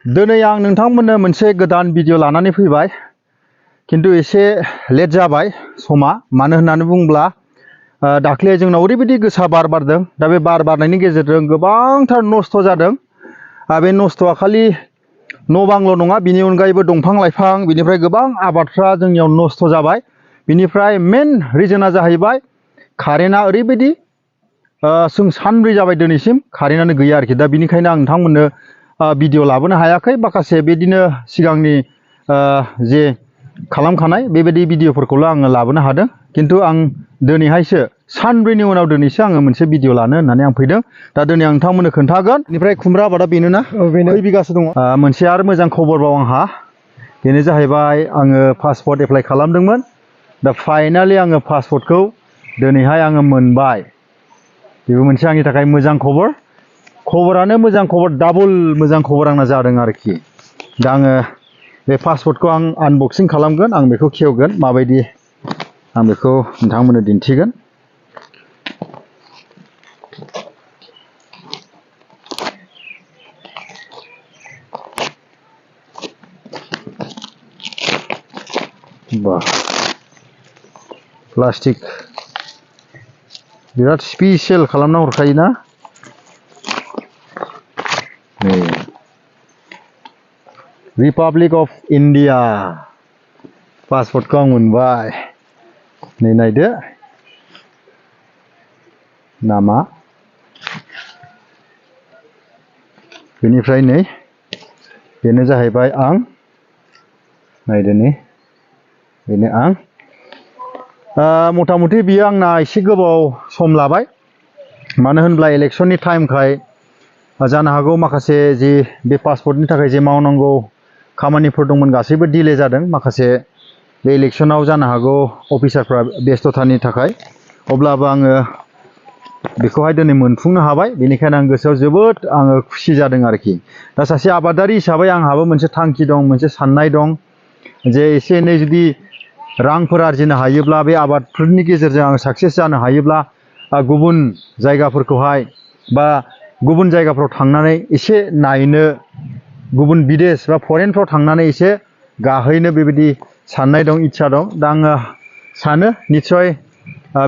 दिनै आं नोंथांमोननो मोनसे गोदान भिडिअ लानानै फैबाय खिन्थु एसे लेट जाबाय समा मानो होननानै बुङोब्ला दाख्लै जोंनाव ओरैबायदि गोसा बार बारदों दा बे बार बारनायनि गेजेरजों गोबांथार नस्थ' जादों बे नस्थ'आ खालि न' बांल' नङा बिनि अनगायैबो दंफां लाइफां बिनिफ्राय गोबां आबादफ्रा जोंनियाव नस्थ' जाबाय बिनिफ्राय मेन रिजोना जाहैबाय कारेन्टआ ओरैबायदि जों सानब्रै जाबाय दिनैसिम कारेन्टआनो गैया आरोखि दा बिनिखायनो आं नोंथांमोननो भिडिअ लाबोनो हायाखै माखासे बिदिनो सिगांनि जे खालामखानाय बेबायदि भिडिअफोरखौल' आङो लाबोनो हादों खिन्थु आं दिनैहायसो सानब्रैनि उनाव दिनैसो आङो मोनसे भिडिअ लानो होननानै आं फैदों दा दिनै आं नोंथांमोननो खोन्थागोन बेनिफ्राय खुमब्रा आबादा बेनोना खै बिगासो दङ मोनसे आरो मोजां खबरबाव आंहा बेनो जाहैबाय आङो पासपर्ट एप्लाइ खालामदोंमोन दा फाइनालि आङो पासपर्टखौ दिनैहाय आङो मोनबाय बेबो मोनसे आंनि थाखाय मोजां खबर खबरानो मोजां खबर डाबल मोजां खबर आंना जादों आरोखि दा आङो बे पासपर्टखौ आं आनबक्सिं खालामगोन आं बेखौ खेवगोन माबायदि आं बेखौ नोंथांमोननो दिन्थिगोन बा प्लास्टिक बिराद स्पेसियेल खालामना हरखायोना नै रिपाब्लिक अफ इन्डिया पासपर्टखौ आं मोनबाय नै नायदो नामा बेनिफ्राय नै बेनो जाहैबाय आं नायदो नै बेनो आं मथा मथि बियो आंना एसे गोबाव सम लाबाय मानो होनब्ला इलेक्सननि टाइमखाय जानो हागौ माखासे जि बे पासपर्टनि थाखाय जे मावनांगौ खामानिफोर दंमोन गासैबो डिले जादों माखासे बे इलेक्सनाव जानो हागौ अफिसारफ्रा बेस्थ'थानि थाखाय अब्लाबो आङो बेखौहाय दिनै मोनफुंनो हाबाय बेनिखायनो आं गोसोआव जोबोद आङो खुसि जादों आरोखि दा सासे आबादारि हिसाबै आंहाबो मोनसे थांखि दं मोनसे साननाय दं जे एसे एनै जुदि रांफोर आरजिनो हायोब्ला बे आबादफोरनि गेजेरजों आं साक्सेस जानो हायोब्ला गुबुन जायगाफोरखौहाय बा गुबुन जायगाफ्राव थांनानै एसे नायनो गुबुन बिदेश बा फरेनफ्राव थांनानै एसे गाहैनो बेबायदि साननाय दं इस्सा दं दा आङो सानो निस्सय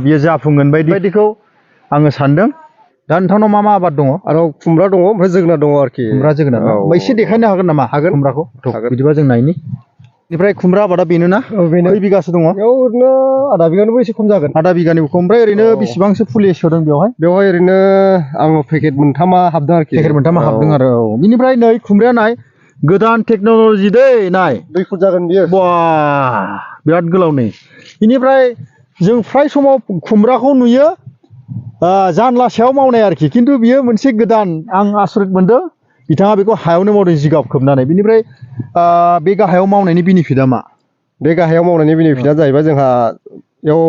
बियो जाफुंगोन बायदिखौ आङो सानदों दा नोंथांनाव मा मा आबाद दङ आरो खुमब्रा दङ ओमफ्राय जोगोनार दङ आरोखि खुमब्रा जोगोनार एसे देखायनो हागोन नामा हागोन खुमब्राखौ हागोन बिदिबा जों नायनि बेनिफ्राय खुमब्रा आबादा बेनोना बेनो खै बिगासो दङ बेयाव ओरैनो आधा बिगानिबो एसे खम जागोन आधा बिगानिबो खम ओमफ्राय ओरैनो बेसेबांसो फुलि सोदों बेवहाय ओरैनो आङो पेकेट मोनथामा हाबदों आरोखि पेकेट मोनथामा हाबदों आरो औ बिनिफ्राय नै खुमब्राया नाय गोदान टेक्न'लजि दै नाय 2 फुट जागोन बियो बा बिराद गोलाव नै बेनिफ्राय जों फ्राय समाव खुमब्राखौ नुयो जानला सायाव मावनाय आरोखि खिन्थु बियो मोनसे गोदान आं आसरित मोनदों बिथाङा बेखौ हायावनो मावदों जिगाब खोबनानै बिनिफ्राय बे गाहायाव मावनायनि बेनिफिटआ मा बे गाहायाव मावनायनि बेनिफिटआ जाहैबाय जोंहा बेयाव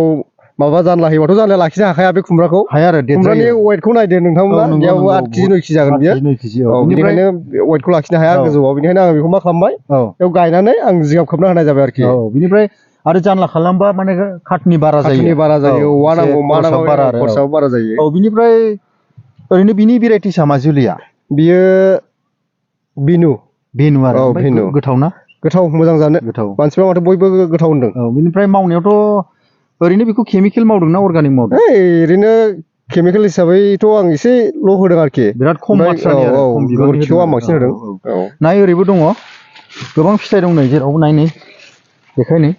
माबा जानला होयोबाथ' जानला लाखिनो हाखाया बे खुमब्राखौ हाया आरो खुमब्रानि वेटखौ नायदो नोंथांमोना बेयाव 8 केजि 9 केजि जागोन बियो 9 केजि औ बेनिखायनो वेटखौ लाखिनो हाया गोजौआव बेनिखायनो आं बेखौ मा खालामबाय बेयाव गायनानै आं जिगाब खोबना होनाय जाबाय आरोखि बिनिफ्राय आरो जानला खालामबा माने खाथनि बारा जायो औवा नांगौ मा नांगौ बारा आरो खरसाबो बारा जायो औ बिनिफ्राय ओरैनो बिनि भेराइटिसा मा जोलैया बियो बेनु आरो बेनु गोथाव ना गोथाव मोजां जानो गोथाव मानसिफ्रा माथो बयबो गोथाव होनदों औ बिनिफ्राय मावनायावथ' ओरैनो बेखौ केमिकेल मावदोंना अर्गानिक मावदों ओरैनो केमिकेल हिसाबैथ' आं एसेल' होदों आरोखि बिराद खम मात्रानि आरो खम बिबांनि गोबोरखिखौ आं बांसिन होदों नाय ओरैबो दङ गोबां फिथाइ दं नै जेरावबो नाय नै बेखायनो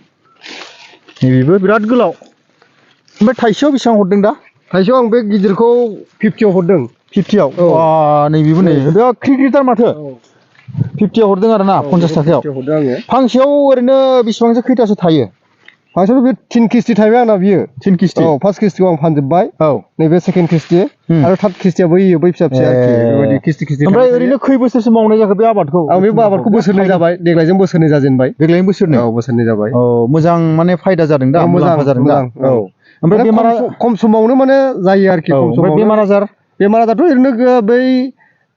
नैबेबो बिराद गोलाव ओमफ्राय थाइसेयाव बेसेबां हरदों दा थाइसेयाव आं बे गिदिरखौ 50 आव हरदों 50 आव नैबेबो नै बिराद क्रिकेटार माथो 50 आव हरदों आरो ना 50 थाखायाव हरदों आङो फांसेयाव ओरैनो बेसेबांसो खैथासो थायो फांसेयाव बे 3 किस्ति थायबाय आंना बियो 3 किस्ति फार्स्ट किस्तिखौ आं फानजोब्बाय औ नैबे सेकेन्ड किस्ति आरो थार्ड किस्तिया बै फिसा फिसा आरोखि बेबायदि किस्ति ओमफ्राय ओरैनो खै बोसोरसो मावनाय जाखो बे आबादखौ आं बे आबादखौ बोसोरनै जाबाय देग्लायजों बोसोरनै जाजेनबाय देग्लायजों बोसोरनै बोसोरनै जाबाय औ मोजां माने फायदा जादों दा मुलाम्फा जादों दा औ ओमफ्राय खम समावनो माने जायो आरोखि खम समावनो बेमार आजारथ' ओरैनो बै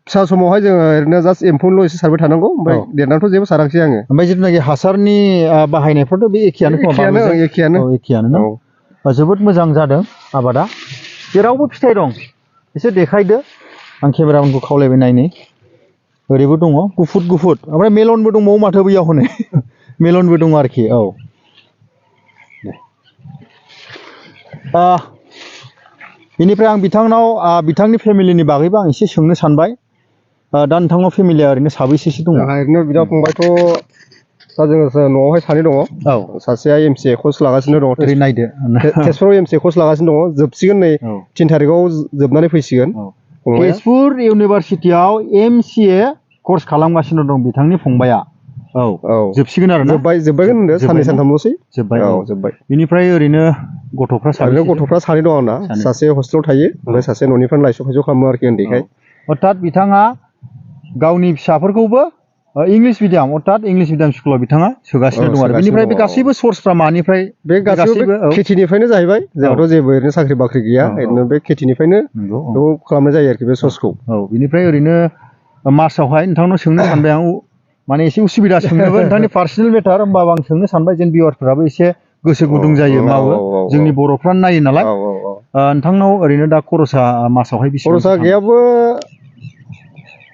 फिसा समावहाय जोङो ओरैनो जास्ट एम्फौल' एसे सारबाय थानांगौ ओमफ्राय देरनानैथ' जेबो साराखिसै आङो ओमफ्राय जिथुनाखि हासारनि बाहायनायफ्राथ' बे एखेयानो जोबोद मोजां जादों आबादा जेरावबो फिथाइ दं एसे देखायदो आं केमेरामेनखौ खावलायबाय नायनो ओरैबो दङ गुफुर गुफुर ओमफ्राय मेलनबो दंबावो माथो बैयाव हनै मेलनबो दङ आरोखि औ बेनिफ्राय आं बिथांनाव बिथांनि फेमिलिनि बागैबो आं एसे सोंनो सानबाय दा नोंथांनाव फेमिलिया ओरैनो साबैसेसो दङ ओरैनो बिदा फंबायथ' दा जोङो न'आवहाय सानै दङ औ सासेया MCA कर्स लागासिनो दङ ओरै नायदो तेजपुराव MCA कर्स लागासिनो दङ जोबसिगोन नै 3 थारिखआव जोबनानै फैसिगोन तेजपुर इउनिभारसिटियाव MCA कर्स खालामगासिनो दं बिथांनि फंबाया औ जोबसिगोन आरो ना जोब्बायगोन होनदों साननै सानथामल'सै जोब्बाय औ जोब्बाय बिनिफ्राय ओरैनो गथ'फ्रा सानै दं आंना सासे हस्टेलाव थायो ओमफ्राय सासे न'निफ्राय लायस' फायस' खालामो आरोखि उन्दैखाय अर्थात बिथाङा गावनि फिसाफोरखौबो इंलिश मिडियाम अर्थात इंलिश मिडियाम स्कुलाव बिथाङा सोगासिनो दं आरो बेनिफ्राय बे गासैबो सर्सफ्रा मानिफ्राय बे गासैबो खेथिनिफ्रायनो जाहैबाय जोंहाथ' जेबो ओरैनो साख्रि बाख्रि गैया ओरैनो बे खेथिनिफ्रायनो बेखौ खालामनाय जायो आरोखि बे सर्सखौ औ बिनिफ्राय ओरैनो मार्चआवहाय नोंथांनाव सोंनो सानबाय आं माने एसे उसुबिदा सोंनोबो नोंथांनि पार्सनेल मेटार होमबाबो आं सोंनो सानबाय जेन भिउवारफोराबो एसे गोसो गुदुं जायो मावो जोंनि बर'फ्रानो नायो नालाय नोंथांनाव ओरैनो दा खरसा मासावहाय बेसेबां खरसा गैयाबो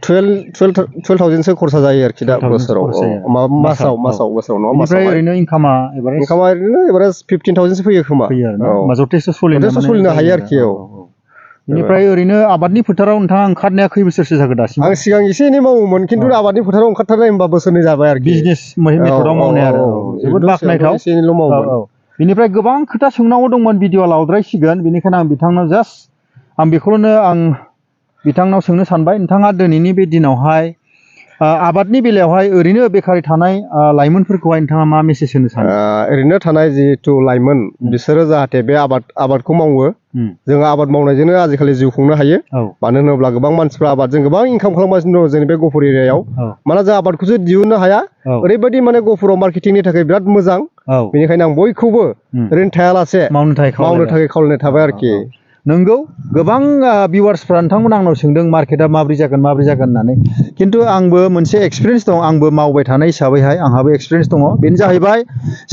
12,000सो खरसा जायो आरोखि दा बोसोराव मासाव नङा बेनिफ्राय ओरैनो इनकामा ओरैनो एभारेज 15,000सो फैयो खोमा आरो जथेस्थ' सोलिनो हायो आरोखि बेनिफ्राय ओरैनो आबादनि फोथाराव नोंथाङा ओंखारनाया खै बोसोरसो जाखो दासिम आं सिगां एसे एनै मावोमोन खिन्थु आबादनि फोथाराव ओंखारथारनाय होनबा बोसोरनै जाबाय आरोखि बिजनेस मेथडआव मावनाय आरो जोबोद बाख्नायथाव एसे एनैल' मावोमोन बेनिफ्राय गोबां खोथा सोंनांगौ दंमोन भिडिअआ लावद्रायसिगोन बेनिखायनो आं बिथांनाव जास्ट आं बेखौनो आं बिथांनाव सोंनो सानबाय नोंथाङा दिनैनि बे दिनावहाय आबादनि बेलायावहाय ओरैनो बेखारै थानाय लाइमोनफोरखौहाय नोंथाङा मा मेसेज होनो सानो ओरैनो थानाय जिहेथु लाइमोन बिसोरो जाहाथे बे आबादखौ मावो जोङो आबाद मावनायजोंनो आजिखालि जिउ खुंनो हायो मानो होनोब्ला गोबां मानसिफ्रा आबादजों गोबां इनकाम खालामगासिनो दङ जोंनि बे गहपुर एरियायाव मानोना जों आबादखौसो दिहुननो हाया ओरैबायदि माने गहपुराव मार्केटिंनि थाखाय बिराद मोजां बेनिखायनो आं बयखौबो ओरैनो थायालासे मावनो थाखाय खावलायनाय थाबाय आरोखि नंगौ गोबां भिउवार्सफ्रा नोंथांमोन आंनाव सोंदों मार्केटआ माबोरै जागोन होननानै खिन्थु आंबो मोनसे एक्सपिरियेन्स दं आंबो मावबाय थानाय हिसाबैहाय आंहाबो एक्सपिरियेन्स दङ बेनो जाहैबाय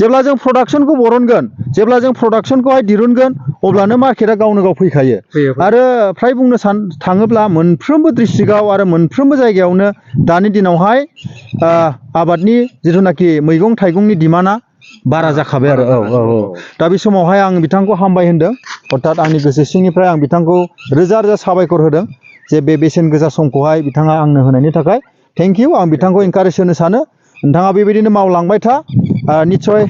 जेब्ला जों प्रडाक्सनखौ बरनगोन जेब्ला जों प्रडाक्सनखौहाय दिरुनगोन अब्लानो मार्केटआ गावनो गाव फैखायो आरो फ्राय बुंनो थाङोब्ला मोनफ्रोमबो डिस्ट्रिक्टआव आरो मोनफ्रोमबो जायगायावनो दानि दिनावहाय आबादनि जिथुनाखि मैगं थाइगंनि डिमान्डआ बारा जाखाबाय आरो दा बे समावहाय आं बिथांखौ हामबाय होनदों अर्थात आंनि गोसो सिंनिफ्राय आं बिथांखौ रोजा रोजा साबायखर होदों जे बे बेसेन गोसा समखौहाय बिथाङा आंनो होनायनि थाखाय थेंक इउ आं बिथांखौ इनकारेज होनो सानो नोंथाङा बेबायदिनो मावलांबाय था निस्सय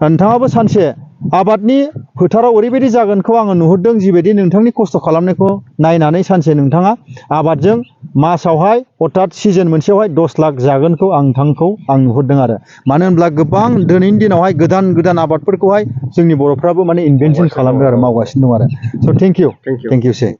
नोंथाङाबो सानसे आबादनि फोथाराव ओरैबायदि जागोनखौ आङो नुहुरदों जिबायदि नोंथांनि खस्थ' खालामनायखौ नायनानै सानसे नोंथाङा आबादजों मासावहाय अर्थात सिजन मोनसेयावहाय 10 लाख जागोनखौ आं नोंथांखौ आं नुहुरदों आरो मानो होनब्ला गोबां दिनैनि दिनावहाय गोदान गोदान आबादफोरखौहाय जोंनि बर'फ्राबो माने इनभेन्सन खालामदों आरो मावगासिनो दं आरो स' थेंक इउ से